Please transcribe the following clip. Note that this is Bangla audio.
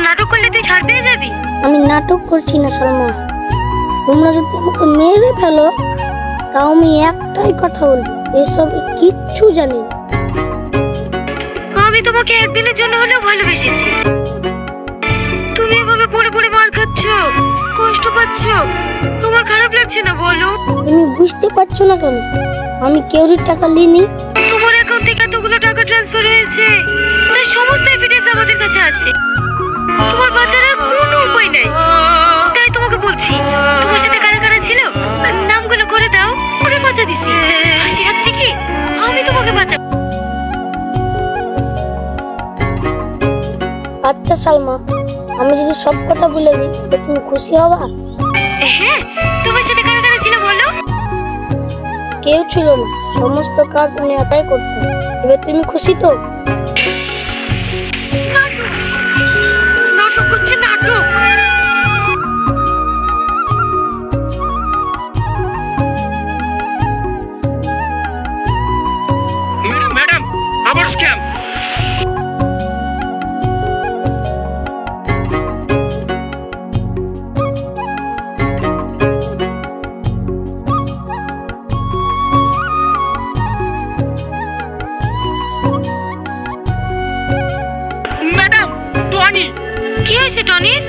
নাটক করলে তুই ছাড় পেয়ে যাবি। আমি নাটক করছি না সালমা, তোমরা যদি আমাকে মেরে ফেলো তাও আমি একটাই কথা বলবো, এসব কিচ্ছু জানি না। আমি তোমাকে একদিনের জন্য হলেও ভালোবেসেছি, তুমি এভাবে পড়ে পড়ে মার খাচ্ছ, কষ্ট পাচ্ছ, তোমার খারাপ লাগছে না বলো? তুমি বুঝতে পারছো না কেন? আমি কেউরির টাকা নিইনি। তোমার অ্যাকাউন্ট থেকে এতগুলো টাকা ট্রান্সফার হয়েছে, তার সমস্ত এভিডেন্স আমাদের কাছে আছে। তোমার বাঁচার আর কোনো উপায় নাই, তাই তোমাকে বলছি তোমার সাথে কারা কারা ছিল নামগুলো করে দাও। পরে কথা দিছি ফাঁসির হাত থেকে আমি তোমাকে বাঁচাবো। আচ্ছা সালমা, আমি যদি সব কথা বলে দিই তো তুমি খুশি হবা? হ্যাঁ, তোমার সাথে কারা কারা ছিল বলো? কেউ ছিল না, সমস্ত কাজ আমি একাই করতাম। এবার তুমি খুশি তো? নাটক করছে, নাটক। ম্যাডাম আবার স্ক্যাম। Madam Tony. কি হয়েছে টনির?